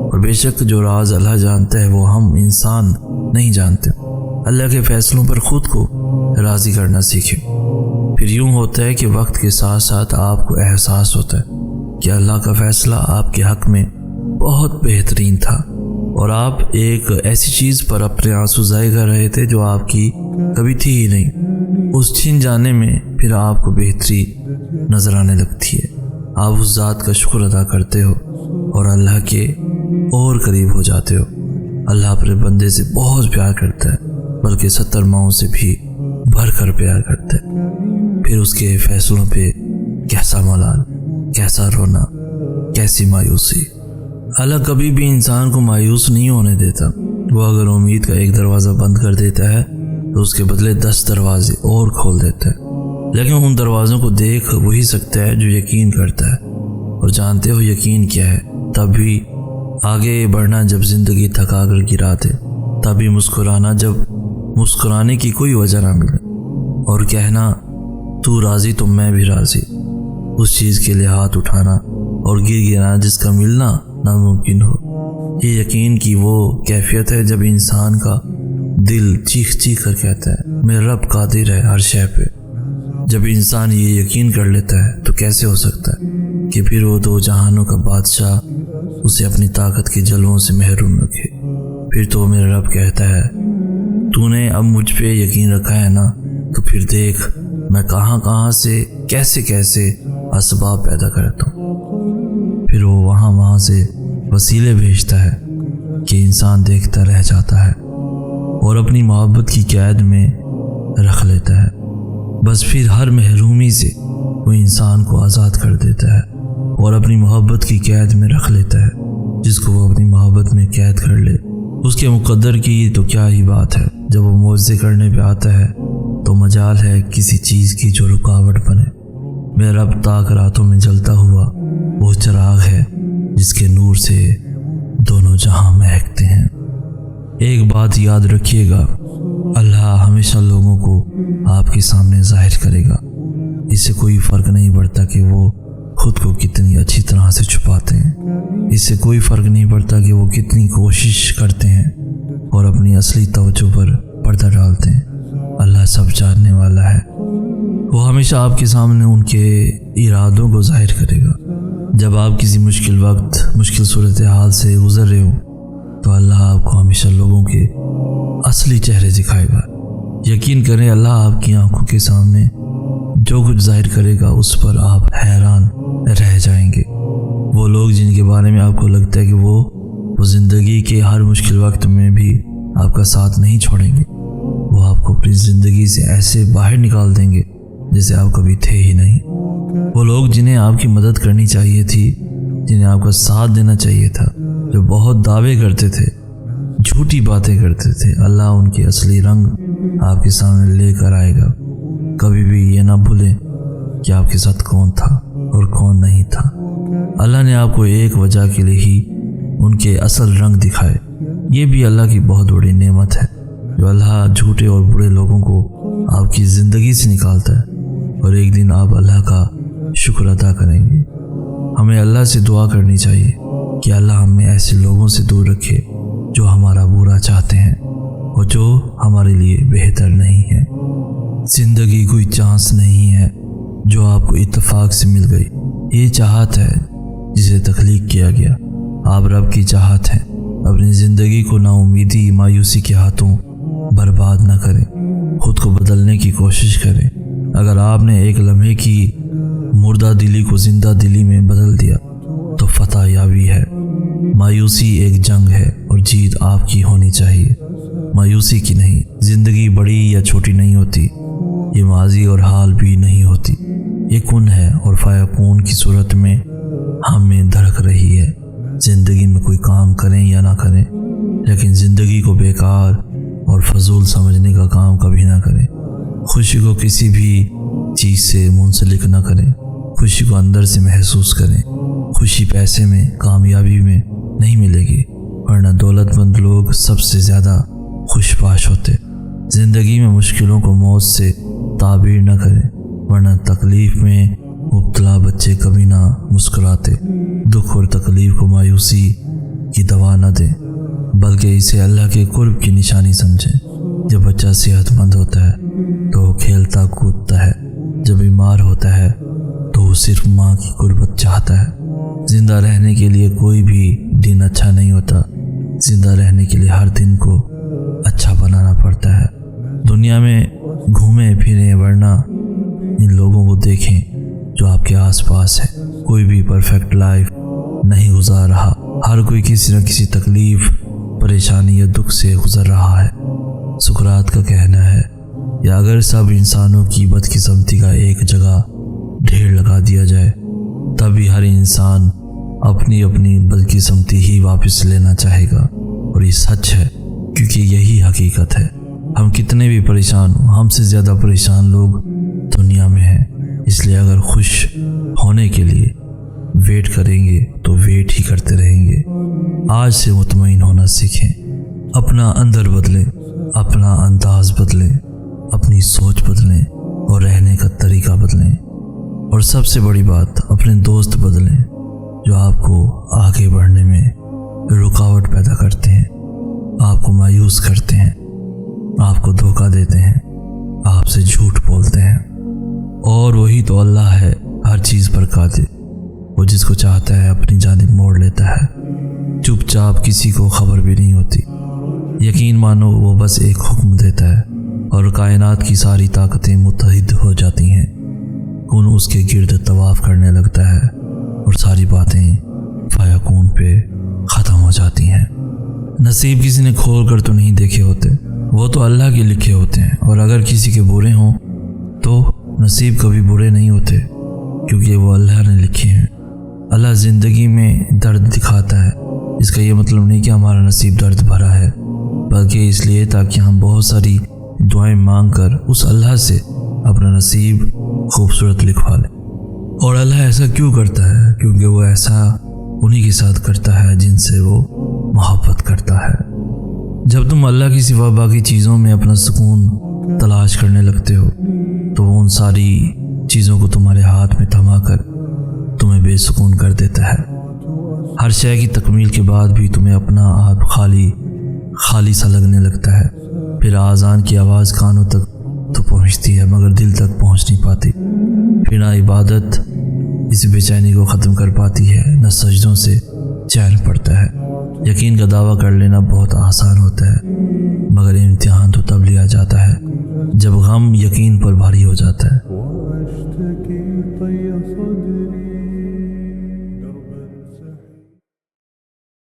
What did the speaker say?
اور بے شک جو راز اللہ جانتا ہے وہ ہم انسان نہیں جانتے۔ اللہ کے فیصلوں پر خود کو راضی کرنا سیکھیں۔ پھر یوں ہوتا ہے کہ وقت کے ساتھ ساتھ آپ کو احساس ہوتا ہے کہ اللہ کا فیصلہ آپ کے حق میں بہت بہترین تھا، اور آپ ایک ایسی چیز پر اپنے آنسو ضائع کر رہے تھے جو آپ کی کبھی تھی ہی نہیں۔ اس چھن جانے میں پھر آپ کو بہتری نظر آنے لگتی ہے۔ آپ اس ذات کا شکر ادا کرتے ہو اور اللہ کے اور قریب ہو جاتے ہو۔ اللہ اپنے بندے سے بہت پیار کرتا ہے، بلکہ 70 ماؤں سے بھی بھر کر پیار کرتا ہے۔ پھر اس کے فیصلوں پہ کیسا ملال، کیسا رونا، کیسی مایوسی۔ اللہ کبھی بھی انسان کو مایوس نہیں ہونے دیتا۔ وہ اگر امید کا ایک دروازہ بند کر دیتا ہے تو اس کے بدلے 10 دروازے اور کھول دیتا ہے۔ لیکن ان دروازوں کو دیکھ وہی سکتا ہے جو یقین کرتا ہے، اور جانتے ہو یقین کیا ہے؟ تب بھی آگے بڑھنا جب زندگی تھکا کر گرا دے، تبھی مسکرانا جب مسکرانے کی کوئی وجہ نہ ملے، اور کہنا تو راضی تو میں بھی راضی۔ اس چیز کے لیے ہاتھ اٹھانا اور گر گرانا جس کا ملنا ناممکن ہو۔ یہ یقین کی وہ کیفیت ہے جب انسان کا دل چیخ چیخ کر کہتا ہے میرا رب قادر ہے ہر شے پہ۔ جب انسان یہ یقین کر لیتا ہے تو کیسے ہو سکتا ہے کہ پھر وہ 2 جہانوں کا بادشاہ اسے اپنی طاقت کے جلووں سے محروم رکھے۔ پھر تو میرا رب کہتا ہے تو نے اب مجھ پہ یقین رکھا ہے نا، تو پھر دیکھ میں کہاں کہاں سے کیسے کیسے اسباب پیدا کرتا ہوں۔ پھر وہ وہاں سے وسیلے بھیجتا ہے کہ انسان دیکھتا رہ جاتا ہے اور اپنی محبت کی قید میں رکھ لیتا ہے۔ بس پھر ہر محرومی سے وہ انسان کو آزاد کر دیتا ہے اور اپنی محبت کی قید میں رکھ لیتا ہے۔ جس کو وہ اپنی محبت میں قید کر لے اس کے مقدر کی تو کیا ہی بات ہے۔ جب وہ معجزے کرنے پہ آتا ہے تو مجال ہے کسی چیز کی جو رکاوٹ بنے۔ میرا رب تاک راتوں میں جلتا ہوا وہ چراغ ہے جس کے نور سے دونوں جہاں مہکتے ہیں۔ ایک بات یاد رکھیے گا، اللہ ہمیشہ لوگوں کو آپ کے سامنے ظاہر کرے گا۔ اس سے کوئی فرق نہیں پڑتا کہ وہ خود کو کتنی اچھی طرح سے چھپاتے ہیں، اس سے کوئی فرق نہیں پڑتا کہ وہ کتنی کوشش کرتے ہیں اور اپنی اصلی توجہ پر پردہ ڈالتے ہیں۔ اللہ سب جاننے والا ہے، وہ ہمیشہ آپ کے سامنے ان کے ارادوں کو ظاہر کرے گا۔ جب آپ کسی مشکل وقت، مشکل صورتحال سے گزر رہے ہوں تو اللہ آپ کو ہمیشہ لوگوں کے اصلی چہرے دکھائے گا۔ یقین کریں اللہ آپ کی آنکھوں کے سامنے جو کچھ ظاہر کرے گا اس پر آپ حیران رہ جائیں گے۔ وہ لوگ جن کے بارے میں آپ کو لگتا ہے کہ وہ زندگی کے ہر مشکل وقت میں بھی آپ کا ساتھ نہیں چھوڑیں گے، وہ آپ کو اپنی زندگی سے ایسے باہر نکال دیں گے جیسے آپ کبھی تھے ہی نہیں۔ وہ لوگ جنہیں آپ کی مدد کرنی چاہیے تھی، جنہیں آپ کا ساتھ دینا چاہیے تھا، جو بہت دعوے کرتے تھے، جھوٹی باتیں کرتے تھے، اللہ ان کے اصلی رنگ آپ کے سامنے لے کر آئے گا۔ کبھی بھی یہ نہ بھولیں کہ آپ کے ساتھ کون تھا اور کون نہیں تھا۔ اللہ نے آپ کو ایک وجہ کے لیے ہی ان کے اصل رنگ دکھائے۔ یہ بھی اللہ کی بہت بڑی نعمت ہے جو اللہ جھوٹے اور برے لوگوں کو آپ کی زندگی سے نکالتا ہے، اور ایک دن آپ اللہ کا شکر ادا کریں گے۔ ہمیں اللہ سے دعا کرنی چاہیے کہ اللہ ہمیں ایسے لوگوں سے دور رکھے جو ہمارا برا چاہتے ہیں اور جو ہمارے لیے بہتر نہیں ہے۔ زندگی کوئی چانس نہیں ہے جو آپ کو اتفاق سے مل گئی، یہ چاہت ہے جسے تخلیق کیا گیا۔ آپ رب کی چاہت ہیں، اپنی زندگی کو نا امیدی، مایوسی کے ہاتھوں برباد نہ کریں، خود کو بدلنے کی کوشش کریں۔ اگر آپ نے ایک لمحے کی مردہ دلی کو زندہ دلی میں بدل دیا تو فتح یابی ہے۔ مایوسی ایک جنگ ہے اور جیت آپ کی ہونی چاہیے، مایوسی کی نہیں۔ زندگی بڑی یا چھوٹی نہیں ہوتی، یہ ماضی اور حال بھی نہیں ہوتی، یہ کن ہے اور فیکون کی صورت میں ہمیں دھڑک رہی ہے۔ زندگی میں کوئی کام کریں یا نہ کریں، لیکن زندگی کو بیکار اور فضول سمجھنے کا کام کبھی نہ کریں۔ خوشی کو کسی بھی چیز سے منسلک نہ کریں، خوشی کو اندر سے محسوس کریں۔ خوشی پیسے میں، کامیابی میں نہیں ملے گی، ورنہ دولت مند لوگ سب سے زیادہ خوش باش ہوتے۔ زندگی میں مشکلوں کو موت سے تعبیر نہ کریں، ورنہ تکلیف میں مبتلا بچے کبھی نہ مسکراتے، دکھ اور تکلیف کو مایوسی کی دوا نہ دیں، بلکہ اسے اللہ کے قرب کی نشانی سمجھیں۔ جب بچہ صحت مند ہوتا ہے تو وہ کھیلتا کودتا ہے، جب بیمار ہوتا ہے تو وہ صرف ماں کی قربت چاہتا ہے۔ زندہ رہنے کے لیے کوئی بھی دن اچھا نہیں ہوتا، زندہ رہنے کے لیے ہر دن کو اچھا بنانا پڑتا ہے۔ دنیا میں گھومیں پھریں، ورنہ ان لوگوں کو دیکھیں جو آپ کے آس پاس ہے۔ کوئی بھی پرفیکٹ لائف نہیں گزار رہا، ہر کوئی کسی نہ کسی تکلیف، پریشانی یا دکھ سے گزر رہا ہے۔ سقراط کا کہنا ہے یا اگر سب انسانوں کی بدقسمتی کا ایک جگہ ڈھیر لگا دیا جائے تب بھی ہر انسان اپنی اپنی بدقسمتی ہی واپس لینا چاہے گا، اور یہ سچ ہے کیونکہ یہی حقیقت ہے۔ ہم کتنے بھی پریشان ہوں، ہم سے زیادہ پریشان لوگ دنیا میں ہیں، اس لیے اگر خوش ہونے کے لیے ویٹ کریں گے تو ویٹ ہی کرتے رہیں گے۔ آج سے مطمئن ہونا سیکھیں، اپنا اندر بدلیں، اپنا انداز بدلیں، اپنی سوچ بدلیں اور رہنے کا طریقہ بدلیں، اور سب سے بڑی بات اپنے دوست بدلیں جو آپ کو آگے بڑھنے میں رکاوٹ پیدا کرتے ہیں، آپ کو مایوس کرتے ہیں، آپ کو دھوکہ دیتے ہیں، آپ سے جھوٹ بولتے ہیں۔ اور وہی تو اللہ ہے ہر چیز پر قادر، وہ جس کو چاہتا ہے اپنی جانب موڑ لیتا ہے، چپ چاپ کسی کو خبر بھی نہیں ہوتی۔ یقین مانو وہ بس ایک حکم دیتا ہے اور کائنات کی ساری طاقتیں متحد ہو جاتی ہیں، کون اس کے گرد طواف کرنے لگتا ہے اور ساری باتیں فیکون پہ ختم ہو جاتی ہیں۔ نصیب کسی نے کھول کر تو نہیں دیکھے ہوتے، وہ تو اللہ کے لکھے ہوتے ہیں، اور اگر کسی کے برے ہوں تو نصیب کبھی برے نہیں ہوتے کیونکہ وہ اللہ نے لکھے ہیں۔ اللہ زندگی میں درد دکھاتا ہے، اس کا یہ مطلب نہیں کہ ہمارا نصیب درد بھرا ہے، بلکہ اس لیے تاکہ ہم بہت ساری دعائیں مانگ کر اس اللہ سے اپنا نصیب خوبصورت لکھوا لیں۔ اور اللہ ایسا کیوں کرتا ہے؟ کیونکہ وہ ایسا انہی کے ساتھ کرتا ہے جن سے وہ محبت کرتا ہے۔ جب تم اللہ کی سوا باقی چیزوں میں اپنا سکون تلاش کرنے لگتے ہو تو وہ ان ساری چیزوں کو تمہارے ہاتھ میں تھما کر تمہیں بے سکون کر دیتا ہے۔ ہر شے کی تکمیل کے بعد بھی تمہیں اپنا آپ خالی سا لگنے لگتا ہے، پھر آذان کی آواز کانوں تک تو پہنچتی ہے مگر دل تک پہنچ نہیں پاتی، پھر نہ عبادت اس بے چینی کو ختم کر پاتی ہے، نہ سجدوں سے چین پڑتا ہے۔ یقین کا دعویٰ کر لینا بہت آسان ہوتا ہے، مگر امتحان تو تب لیا جاتا ہے جب غم یقین پر بھاری ہو جاتا ہے۔